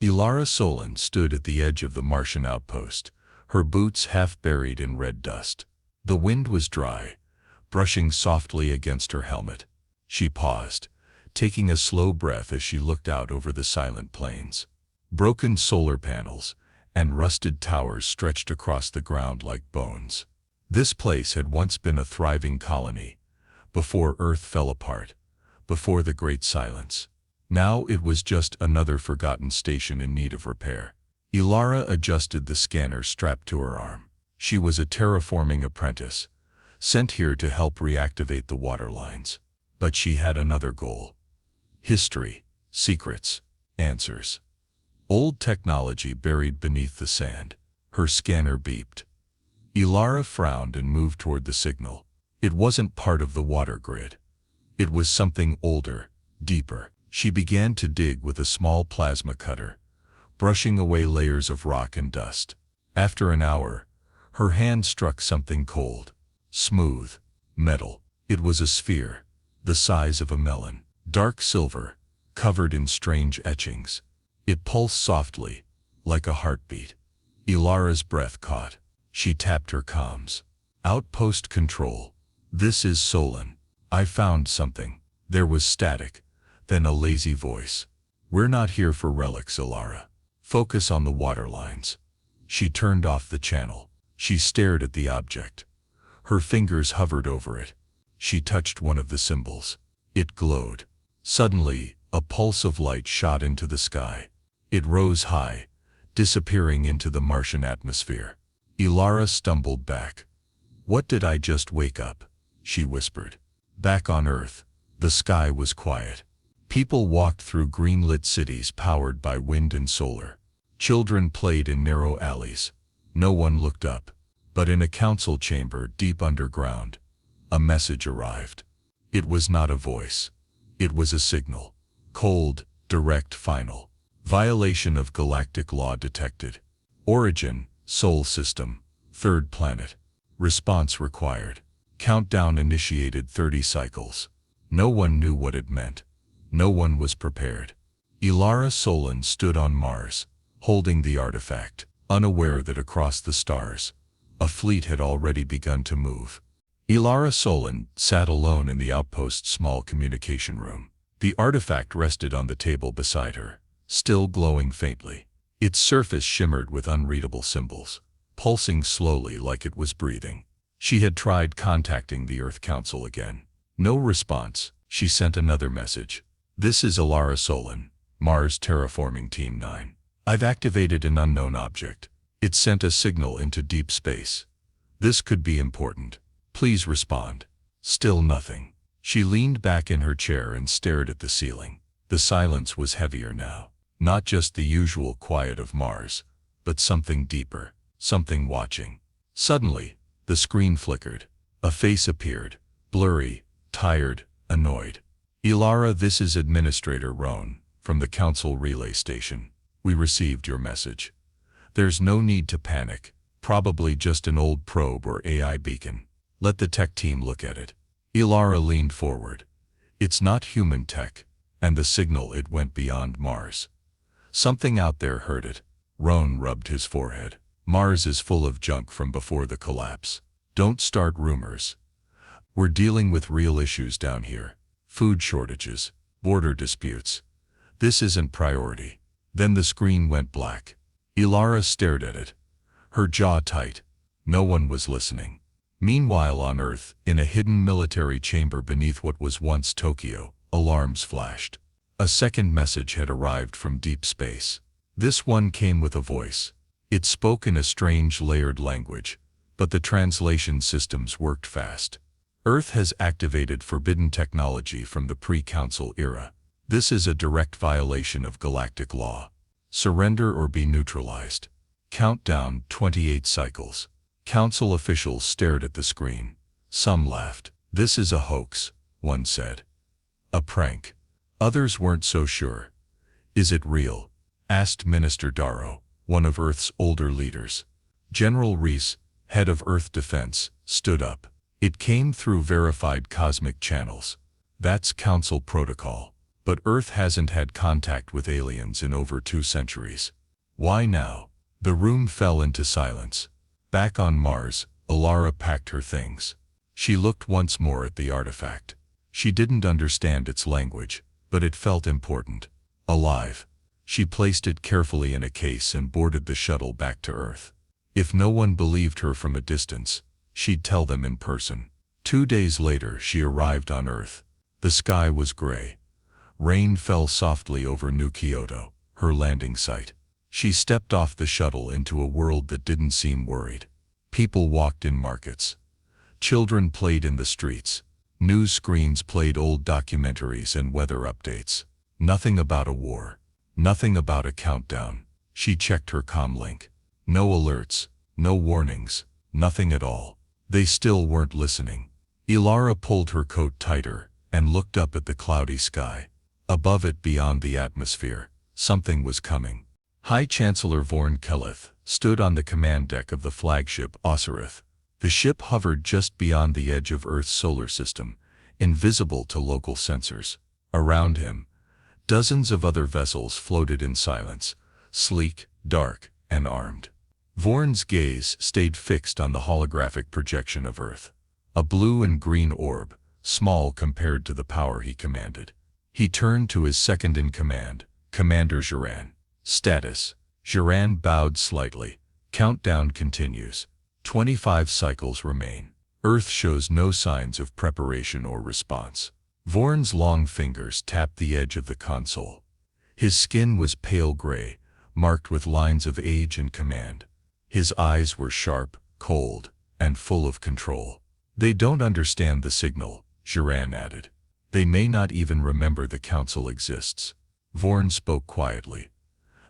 Ilara Solon stood at the edge of the Martian outpost, her boots half buried in red dust. The wind was dry, brushing softly against her helmet. She paused, taking a slow breath as she looked out over the silent plains. Broken solar panels and rusted towers stretched across the ground like bones. This place had once been a thriving colony, before Earth fell apart, before the Great Silence. Now it was just another forgotten station in need of repair. Ilara adjusted the scanner strapped to her arm. She was a terraforming apprentice, sent here to help reactivate the water lines. But she had another goal. History, secrets, answers. Old technology buried beneath the sand. Her scanner beeped. Ilara frowned and moved toward the signal. It wasn't part of the water grid. It was something older, deeper. She began to dig with a small plasma cutter, brushing away layers of rock and dust. After an hour, her hand struck something cold, smooth, metal. It was a sphere, the size of a melon, dark silver, covered in strange etchings. It pulsed softly, like a heartbeat. Ilara's breath caught. She tapped her comms. Outpost control. This is Solon. I found something. There was static, then a lazy voice. We're not here for relics, Ilara. Focus on the water lines. She turned off the channel. She stared at the object. Her fingers hovered over it. She touched one of the symbols. It glowed. Suddenly, a pulse of light shot into the sky. It rose high, disappearing into the Martian atmosphere. Ilara stumbled back. What did I just wake up? She whispered. Back on Earth, the sky was quiet. People walked through green-lit cities powered by wind and solar. Children played in narrow alleys. No one looked up. But in a council chamber deep underground, a message arrived. It was not a voice. It was a signal. Cold, direct, final. Violation of galactic law detected. Origin, Sol system, third planet. Response required. Countdown initiated 30 cycles. No one knew what it meant. No one was prepared. Ilara Solon stood on Mars, holding the artifact, unaware that across the stars, a fleet had already begun to move. Ilara Solon sat alone in the outpost's small communication room. The artifact rested on the table beside her, still glowing faintly. Its surface shimmered with unreadable symbols, pulsing slowly like it was breathing. She had tried contacting the Earth Council again. No response. She sent another message. This is Ilara Solon, Mars Terraforming Team 9. I've activated an unknown object. It sent a signal into deep space. This could be important. Please respond. Still nothing. She leaned back in her chair and stared at the ceiling. The silence was heavier now. Not just the usual quiet of Mars, but something deeper, something watching. Suddenly, the screen flickered. A face appeared, blurry, tired, annoyed. Ilara, this is Administrator Roan, from the Council Relay Station. We received your message. There's no need to panic. Probably just an old probe or AI beacon. Let the tech team look at it. Ilara leaned forward. It's not human tech, and the signal, it went beyond Mars. Something out there heard it. Roan rubbed his forehead. Mars is full of junk from before the collapse. Don't start rumors. We're dealing with real issues down here. Food shortages, border disputes. This isn't priority. Then the screen went black. Ilara stared at it, her jaw tight. No one was listening. Meanwhile on Earth, in a hidden military chamber beneath what was once Tokyo, alarms flashed. A second message had arrived from deep space. This one came with a voice. It spoke in a strange layered language, but the translation systems worked fast. Earth has activated forbidden technology from the pre-Council era. This is a direct violation of galactic law. Surrender or be neutralized. Countdown 28 cycles. Council officials stared at the screen. Some laughed. This is a hoax, one said. A prank. Others weren't so sure. Is it real? Asked Minister Darrow, one of Earth's older leaders. General Reese, head of Earth Defense, stood up. It came through verified cosmic channels. That's Council protocol. But Earth hasn't had contact with aliens in over 2 centuries. Why now? The room fell into silence. Back on Mars, Alara packed her things. She looked once more at the artifact. She didn't understand its language, but it felt important. Alive. She placed it carefully in a case and boarded the shuttle back to Earth. If no one believed her from a distance, she'd tell them in person. 2 days later she arrived on Earth. The sky was gray. Rain fell softly over New Kyoto, her landing site. She stepped off the shuttle into a world that didn't seem worried. People walked in markets. Children played in the streets. News screens played old documentaries and weather updates. Nothing about a war. Nothing about a countdown. She checked her comlink. No alerts, no warnings, nothing at all. They still weren't listening. Ilara pulled her coat tighter and looked up at the cloudy sky. Above it, beyond the atmosphere, something was coming. High Chancellor Vorn Kelleth stood on the command deck of the flagship Osirith. The ship hovered just beyond the edge of Earth's solar system, invisible to local sensors. Around him, dozens of other vessels floated in silence, sleek, dark, and armed. Vorn's gaze stayed fixed on the holographic projection of Earth. A blue and green orb, small compared to the power he commanded. He turned to his second-in-command, Commander Jiran. Status. Jiran bowed slightly. Countdown continues. 25 cycles remain. Earth shows no signs of preparation or response. Vorn's long fingers tapped the edge of the console. His skin was pale gray, marked with lines of age and command. His eyes were sharp, cold, and full of control. They don't understand the signal, Jiran added. They may not even remember the council exists. Vorn spoke quietly.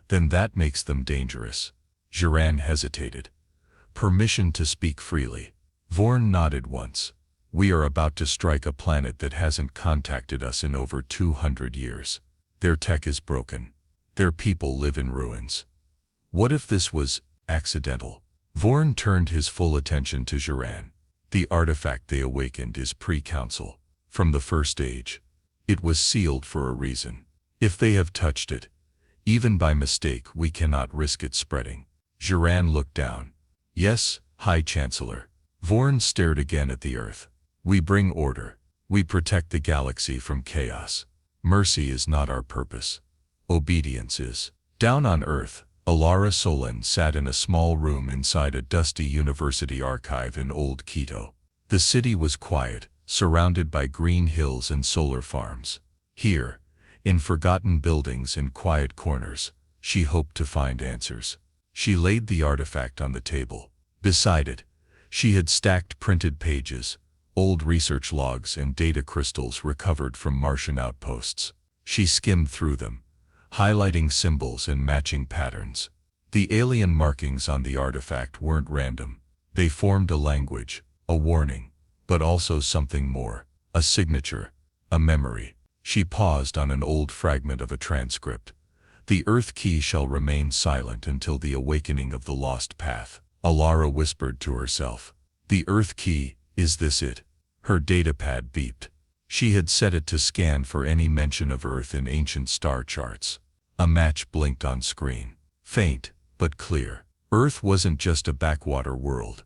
Then that makes them dangerous. Jiran hesitated. Permission to speak freely. Vorn nodded once. We are about to strike a planet that hasn't contacted us in over 200 years. Their tech is broken. Their people live in ruins. What if this was accidental? Vorn turned his full attention to Jiran. The artifact they awakened is pre-council. From the first age. It was sealed for a reason. If they have touched it, even by mistake, we cannot risk it spreading. Jiran looked down. Yes, High Chancellor. Vorn stared again at the Earth. We bring order. We protect the galaxy from chaos. Mercy is not our purpose. Obedience is. Down on Earth, Alara Solen sat in a small room inside a dusty university archive in Old Quito. The city was quiet, surrounded by green hills and solar farms. Here, in forgotten buildings and quiet corners, she hoped to find answers. She laid the artifact on the table. Beside it, she had stacked printed pages, old research logs and data crystals recovered from Martian outposts. She skimmed through them, highlighting symbols and matching patterns. The alien markings on the artifact weren't random. They formed a language, a warning, but also something more, a signature, a memory. She paused on an old fragment of a transcript. The Earth key shall remain silent until the awakening of the lost path. Alara whispered to herself. The Earth key, is this it? Her datapad beeped. She had set it to scan for any mention of Earth in ancient star charts. A match blinked on screen. Faint, but clear. Earth wasn't just a backwater world.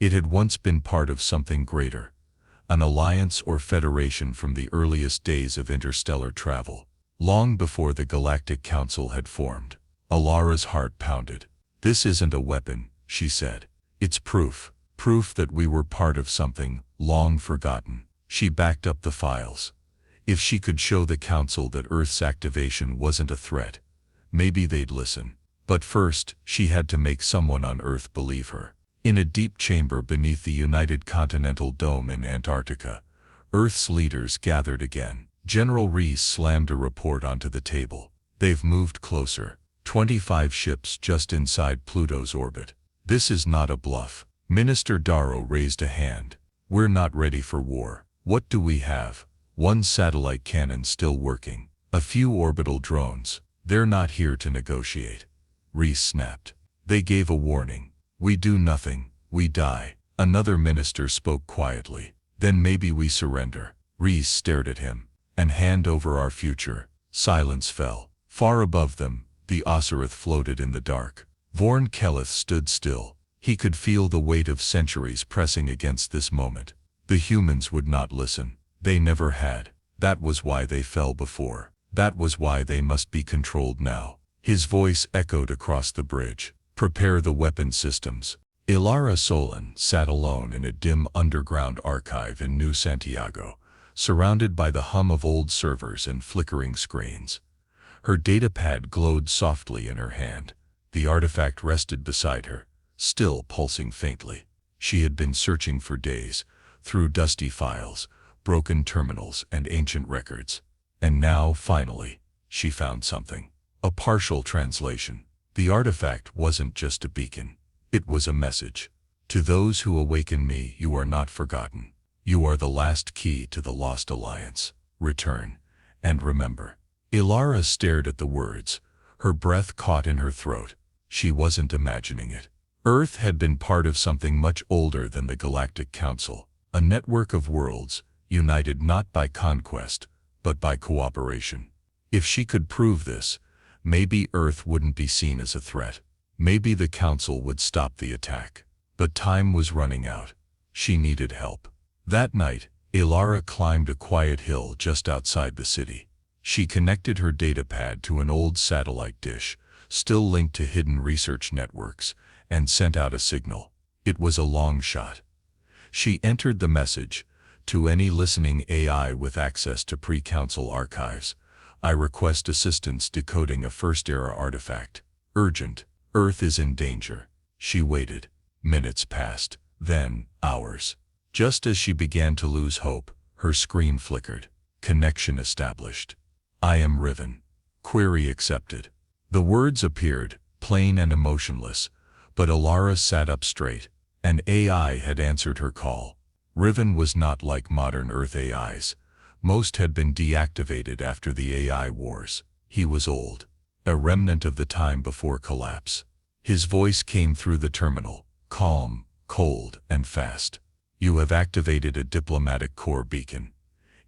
It had once been part of something greater. An alliance or federation from the earliest days of interstellar travel. Long before the Galactic Council had formed. Alara's heart pounded. This isn't a weapon, she said. It's proof. Proof that we were part of something long forgotten. She backed up the files. If she could show the Council that Earth's activation wasn't a threat, maybe they'd listen. But first, she had to make someone on Earth believe her. In a deep chamber beneath the United Continental Dome in Antarctica, Earth's leaders gathered again. General Reese slammed a report onto the table. They've moved closer. 25 ships just inside Pluto's orbit. This is not a bluff. Minister Darrow raised a hand. We're not ready for war. What do we have? One satellite cannon still working. A few orbital drones. They're not here to negotiate. Reese snapped. They gave a warning. We do nothing, we die. Another minister spoke quietly. Then maybe we surrender. Reese stared at him. And hand over our future. Silence fell. Far above them, the Osirith floated in the dark. Vorn Keleth stood still. He could feel the weight of centuries pressing against this moment. The humans would not listen. They never had. That was why they fell before. That was why they must be controlled now. His voice echoed across the bridge. Prepare the weapon systems. Ilara Solon sat alone in a dim underground archive in New Santiago, surrounded by the hum of old servers and flickering screens. Her datapad glowed softly in her hand. The artifact rested beside her, still pulsing faintly. She had been searching for days, through dusty files, broken terminals, and ancient records. And now, finally, she found something. A partial translation. The artifact wasn't just a beacon. It was a message. To those who awaken me, you are not forgotten. You are the last key to the lost alliance. Return, and remember. Ilara stared at the words, her breath caught in her throat. She wasn't imagining it. Earth had been part of something much older than the Galactic Council, a network of worlds, united not by conquest, but by cooperation. If she could prove this, maybe Earth wouldn't be seen as a threat. Maybe the Council would stop the attack. But time was running out. She needed help. That night, Ilara climbed a quiet hill just outside the city. She connected her datapad to an old satellite dish, still linked to hidden research networks, and sent out a signal. It was a long shot. She entered the message, to any listening AI with access to pre-council archives. I request assistance decoding a first-era artifact. Urgent. Earth is in danger. She waited. Minutes passed. Then, hours. Just as she began to lose hope, her screen flickered. Connection established. I am Riven. Query accepted. The words appeared, plain and emotionless, but Ilara sat up straight. An AI had answered her call. Riven was not like modern Earth AIs. Most had been deactivated after the AI wars. He was old, a remnant of the time before collapse. His voice came through the terminal, calm, cold, and fast. You have activated a diplomatic core beacon.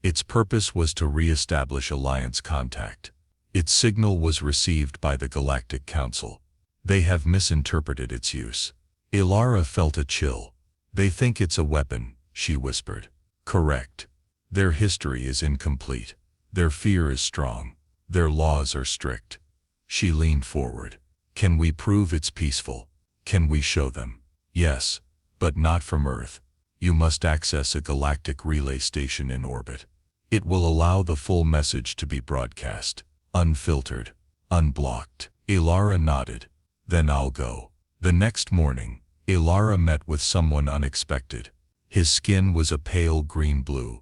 Its purpose was to re-establish alliance contact. Its signal was received by the Galactic Council. They have misinterpreted its use. Ilara felt a chill. They think it's a weapon, she whispered. Correct. Their history is incomplete. Their fear is strong. Their laws are strict. She leaned forward. Can we prove it's peaceful? Can we show them? Yes, but not from Earth. You must access a galactic relay station in orbit. It will allow the full message to be broadcast, unfiltered, unblocked. Ilara nodded. Then I'll go. The next morning, Ilara met with someone unexpected. His skin was a pale green-blue,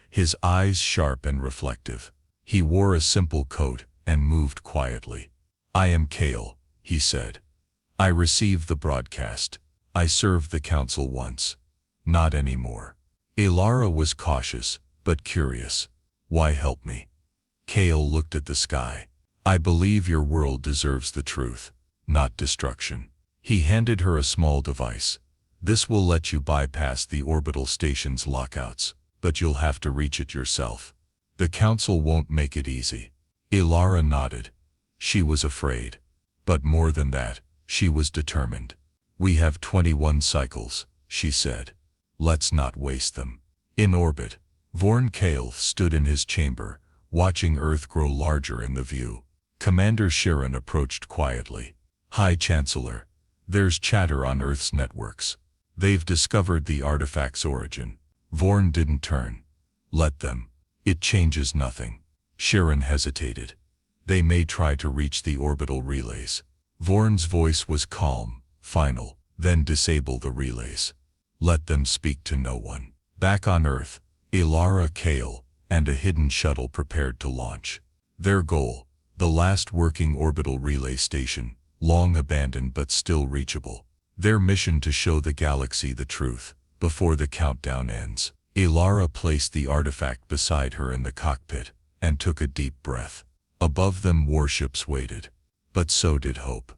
his eyes sharp and reflective. He wore a simple coat and moved quietly. I am Kale, he said. I received the broadcast. I served the Council once. Not anymore. Ilara was cautious, but curious. Why help me? Kale looked at the sky. I believe your world deserves the truth, not destruction. He handed her a small device. This will let you bypass the orbital station's lockouts, but you'll have to reach it yourself. The Council won't make it easy. Ilara nodded. She was afraid. But more than that, she was determined. We have 21 cycles, she said. Let's not waste them. In orbit, Vorn Kale stood in his chamber, watching Earth grow larger in the view. Commander Sharon approached quietly. High Chancellor, there's chatter on Earth's networks. They've discovered the artifact's origin. Vorn didn't turn. Let them. It changes nothing. Sharon hesitated. They may try to reach the orbital relays. Vorn's voice was calm, final. Then disable the relays. Let them speak to no one. Back on Earth, Ilara, Kale, and a hidden shuttle prepared to launch. Their goal, the last working orbital relay station, long abandoned but still reachable. Their mission to show the galaxy the truth, before the countdown ends. Ilara placed the artifact beside her in the cockpit, and took a deep breath. Above them warships waited. But so did hope.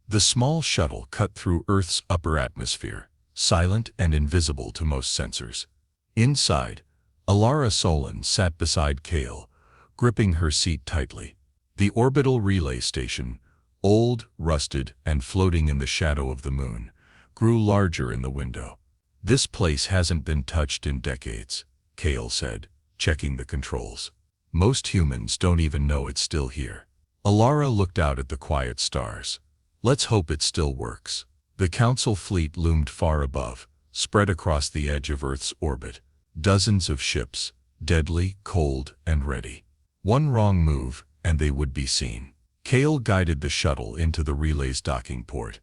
The small shuttle cut through Earth's upper atmosphere, silent and invisible to most sensors. Inside, Ilara Solon sat beside Kale, gripping her seat tightly. The orbital relay station, old, rusted, and floating in the shadow of the moon, grew larger in the window. "This place hasn't been touched in decades," Kale said, checking the controls. "Most humans don't even know it's still here." Alara looked out at the quiet stars. "Let's hope it still works." The Council fleet loomed far above, spread across the edge of Earth's orbit. Dozens of ships, deadly, cold, and ready. One wrong move, and they would be seen. Kale guided the shuttle into the relay's docking port.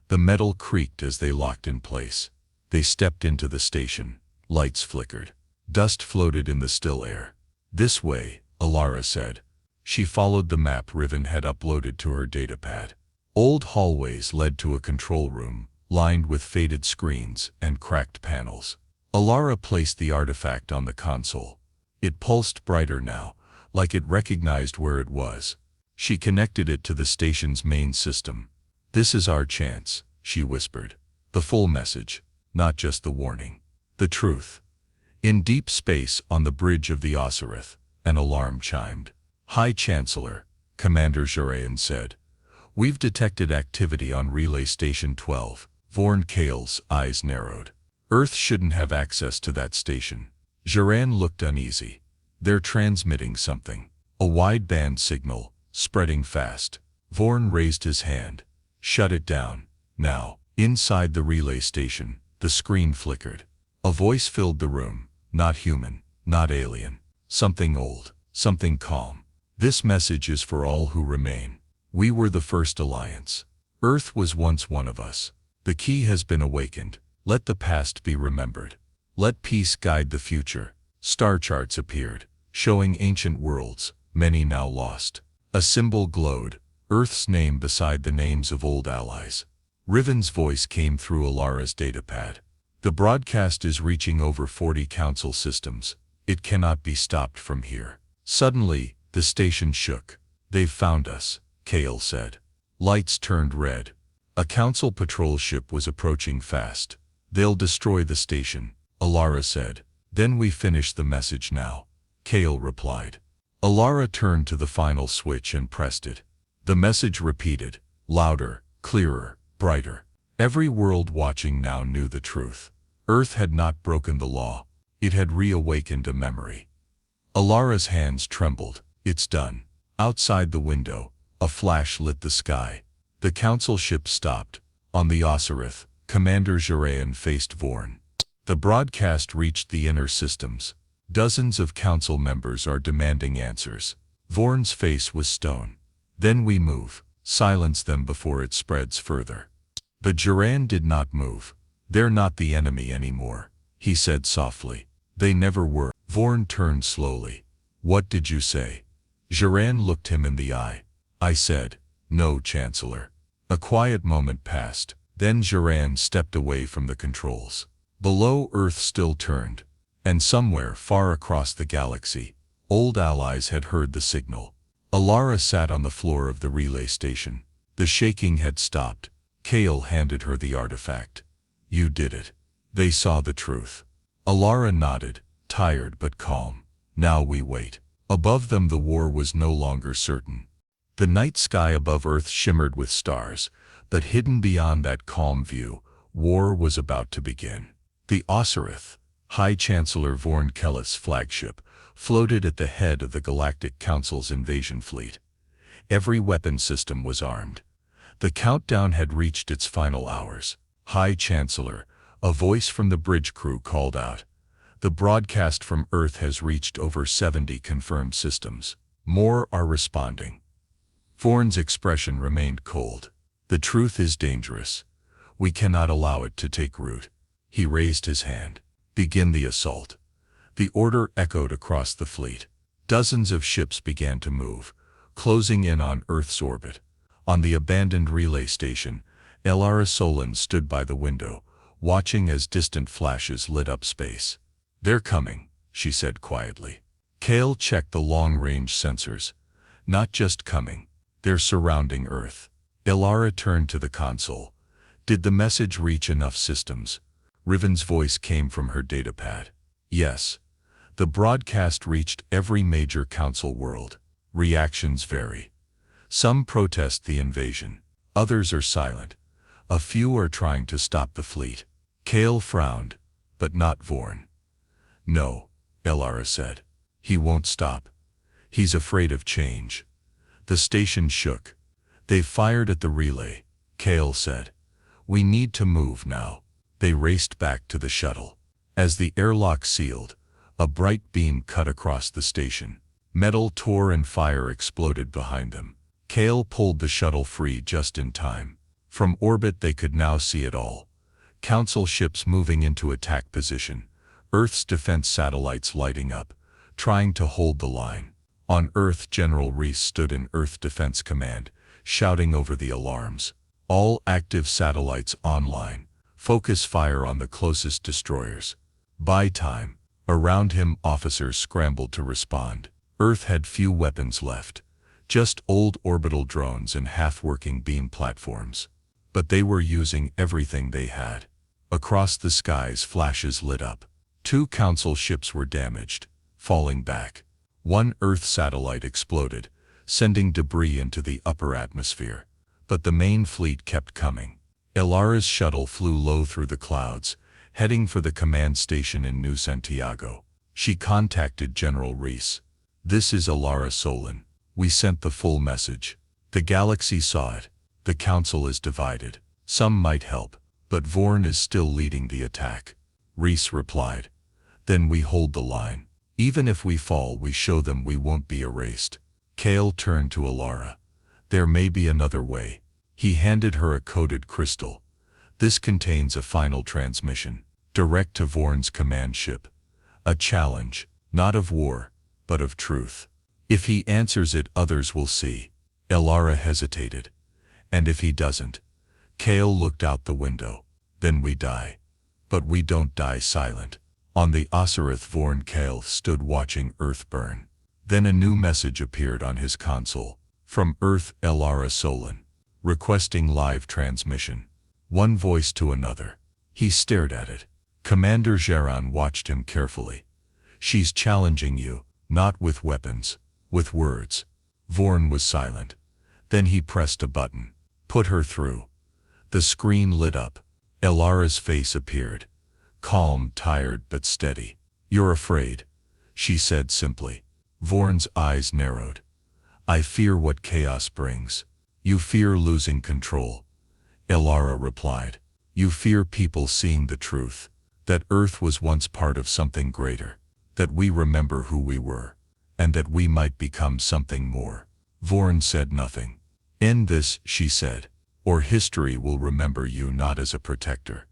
The metal creaked as they locked in place. They stepped into the station. Lights flickered. Dust floated in the still air. "This way," Alara said. She followed the map Riven had uploaded to her datapad. Old hallways led to a control room, lined with faded screens and cracked panels. Alara placed the artifact on the console. It pulsed brighter now, like it recognized where it was. She connected it to the station's main system. "This is our chance," she whispered. The full message, not just the warning. The truth. In deep space on the bridge of the Osirith, an alarm chimed. "High Chancellor," Commander Jarayan said. "We've detected activity on Relay Station 12. Vorn Kale's eyes narrowed. "Earth shouldn't have access to that station." Jarayan looked uneasy. "They're transmitting something. A wideband signal, spreading fast." Vorn raised his hand. "Shut it down, now." Inside the relay station, the screen flickered. A voice filled the room, not human, not alien. Something old, something calm. "This message is for all who remain. We were the first alliance. Earth was once one of us. The key has been awakened. Let the past be remembered. Let peace guide the future." Star charts appeared, showing ancient worlds, many now lost. A symbol glowed, Earth's name beside the names of old allies. Riven's voice came through Alara's datapad. "The broadcast is reaching over 40 Council systems. It cannot be stopped from here." Suddenly, the station shook. "They've found us," Kale said. Lights turned red. A Council patrol ship was approaching fast. "They'll destroy the station," Alara said. "Then we finish the message now," Kale replied. Alara turned to the final switch and pressed it. The message repeated, louder, clearer, brighter. Every world watching now knew the truth. Earth had not broken the law. It had reawakened a memory. Alara's hands trembled. "It's done." Outside the window, a flash lit the sky. The Council ship stopped. On the Osirith, Commander Jarayan faced Vorn. The broadcast reached the inner systems. Dozens of Council members are demanding answers. Vorn's face was stone. "Then we move. Silence them before it spreads further." But Jarayan did not move. "They're not the enemy anymore," he said softly. "They never were." Vorn turned slowly. "What did you say?" Jarayan looked him in the eye. "I said, no, Chancellor." A quiet moment passed. Then Jarayan stepped away from the controls. Below, Earth still turned. And somewhere far across the galaxy, old allies had heard the signal. Alara sat on the floor of the relay station. The shaking had stopped. Kale handed her the artifact. "You did it." They saw the truth. Alara nodded, tired but calm. "Now we wait." Above them the war was no longer certain. The night sky above Earth shimmered with stars, but hidden beyond that calm view, war was about to begin. The Osirith, High Chancellor Vorn Kellis' flagship, floated at the head of the Galactic Council's invasion fleet. Every weapon system was armed. The countdown had reached its final hours. "High Chancellor," a voice from the bridge crew called out. "The broadcast from Earth has reached over 70 confirmed systems. More are responding." Vorn's expression remained cold. "The truth is dangerous. We cannot allow it to take root." He raised his hand. "Begin the assault." The order echoed across the fleet. Dozens of ships began to move, closing in on Earth's orbit. On the abandoned relay station, Alara Solon stood by the window, watching as distant flashes lit up space. "They're coming," she said quietly. Kale checked the long-range sensors. "Not just coming. They're surrounding Earth." Alara turned to the console. "Did the message reach enough systems?" Riven's voice came from her datapad. "Yes. The broadcast reached every major council world. Reactions vary. Some protest the invasion. Others are silent. A few are trying to stop the fleet. Kale frowned, but not Vorn. No, Elara said. He won't stop. He's afraid of change. The station shook. They fired at the relay. Kale said, "We need to move now." They raced back to the shuttle. As the airlock sealed, a bright beam cut across the station. Metal tore and fire exploded behind them. Kale pulled the shuttle free just in time. From orbit they could now see it all. Council ships moving into attack position. Earth's defense satellites lighting up, trying to hold the line. On Earth, General Reese stood in Earth Defense Command, shouting over the alarms. All active satellites online. Focus fire on the closest destroyers. Buy time. Around him, officers scrambled to respond. Earth had few weapons left. Just old orbital drones and half-working beam platforms. But they were using everything they had. Across the skies, flashes lit up. 2 council ships were damaged, falling back. 1 Earth satellite exploded, sending debris into the upper atmosphere. But the main fleet kept coming. Elara's shuttle flew low through the clouds, heading for the command station in New Santiago. She contacted General Reese. "This is Elara Solon. We sent the full message. The galaxy saw it. The council is divided. Some might help, but Vorn is still leading the attack." Reese replied, "Then we hold the line. Even if we fall, we show them we won't be erased." Kale turned to Elara. "There may be another way." He handed her a coded crystal. "This contains a final transmission, direct to Vorn's command ship. A challenge, not of war, but of truth. If he answers it, others will see." Elara hesitated. "And if he doesn't?" Kale looked out the window. "Then we die. But we don't die silent." On the Osirith, Vorn Kale stood watching Earth burn. Then a new message appeared on his console. From Earth, Elara Solon, requesting live transmission. One voice to another. He stared at it. Commander Geron watched him carefully. "She's challenging you, not with weapons, with words." Vorn was silent. Then he pressed a button. "Put her through." The screen lit up. Elara's face appeared. Calm, tired, but steady. "You're afraid," she said simply. Vorn's eyes narrowed. "I fear what chaos brings." "You fear losing control," Elara replied. "You fear people seeing the truth, that Earth was once part of something greater, that we remember who we were, and that we might become something more." Vorn said nothing. "End this," she said, "or history will remember you not as a protector,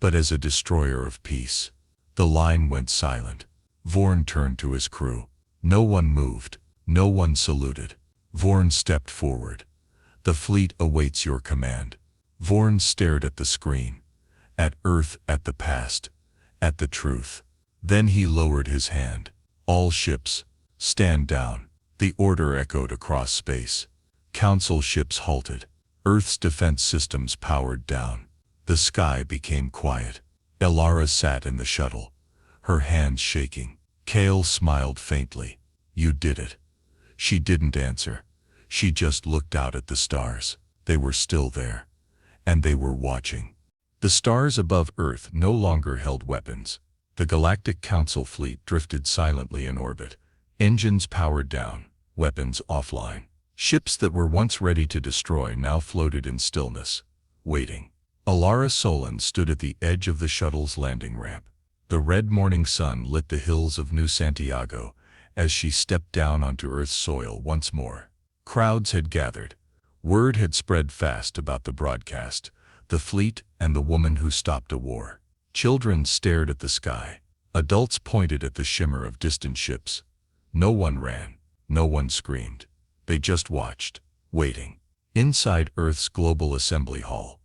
but as a destroyer of peace." The line went silent. Vorn turned to his crew. No one moved. No one saluted. Vorn stepped forward. "The fleet awaits your command." Vorn stared at the screen. At Earth, at the past, at the truth. Then he lowered his hand. "All ships, stand down." The order echoed across space. Council ships halted. Earth's defense systems powered down. The sky became quiet. Elara sat in the shuttle, her hands shaking. Kale smiled faintly. "You did it." She didn't answer. She just looked out at the stars. They were still there. And they were watching. The stars above Earth no longer held weapons. The Galactic Council fleet drifted silently in orbit. Engines powered down, weapons offline. Ships that were once ready to destroy now floated in stillness, waiting. Elara Solon stood at the edge of the shuttle's landing ramp. The red morning sun lit the hills of New Santiago as she stepped down onto Earth's soil once more. Crowds had gathered. Word had spread fast about the broadcast, the fleet, and the woman who stopped a war. Children stared at the sky. Adults pointed at the shimmer of distant ships. No one ran. No one screamed. They just watched, waiting. Inside Earth's Global Assembly Hall,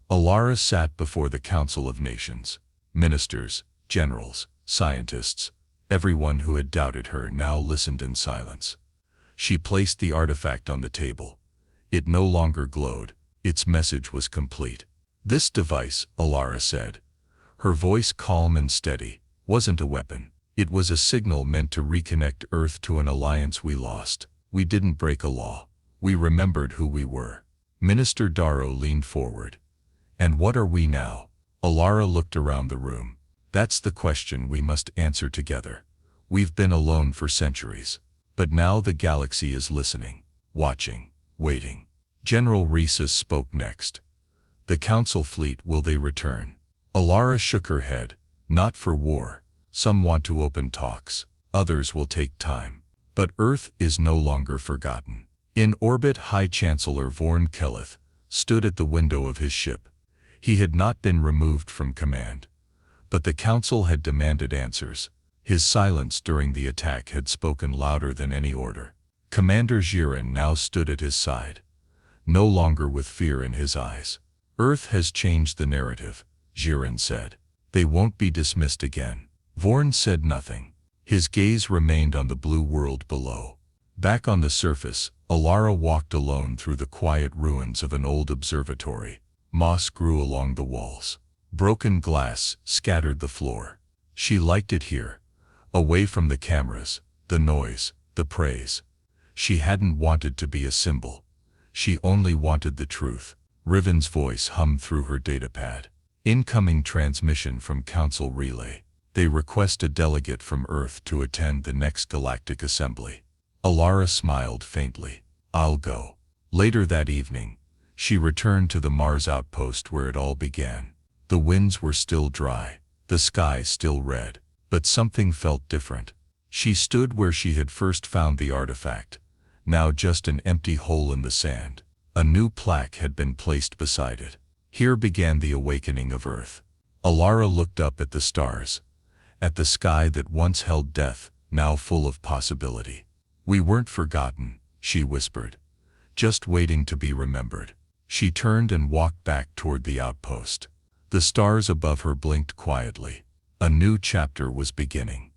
Elara sat before the Council of Nations. Ministers, generals, scientists, everyone who had doubted her now listened in silence. She placed the artifact on the table. It no longer glowed. Its message was complete. "This device," Elara said, her voice calm and steady, "wasn't a weapon. It was a signal meant to reconnect Earth to an alliance we lost. We didn't break a law. We remembered who we were. Minister Darrow leaned forward. And what are we now? Alara looked around the room. That's the question we must answer together. We've been alone for centuries. But now the galaxy is listening, watching, waiting. General Rhesus spoke next. The Council fleet, will they return? Alara shook her head. Not for war. Some want to open talks. Others will take time. But Earth is no longer forgotten. In orbit, High Chancellor Vorn Kelleth stood at the window of his ship. He had not been removed from command. But the Council had demanded answers. His silence during the attack had spoken louder than any order. Commander Jiren now stood at his side, no longer with fear in his eyes. Earth has changed the narrative, Jiren said. They won't be dismissed again. Vorn said nothing. His gaze remained on the blue world below. Back on the surface, Alara walked alone through the quiet ruins of an old observatory. Moss grew along the walls. Broken glass scattered the floor. She liked it here, away from the cameras, the noise, the praise. She hadn't wanted to be a symbol. She only wanted the truth. Riven's voice hummed through her datapad. Incoming transmission from Council Relay. They request a delegate from Earth to attend the next Galactic Assembly. Alara smiled faintly. I'll go. Later that evening, she returned to the Mars outpost where it all began. The winds were still dry, the sky still red, but something felt different. She stood where she had first found the artifact, now just an empty hole in the sand. A new plaque had been placed beside it. Here began the awakening of Earth. Alara looked up at the stars, at the sky that once held death, now full of possibility. We weren't forgotten, she whispered, just waiting to be remembered. She turned and walked back toward the outpost. The stars above her blinked quietly. A new chapter was beginning.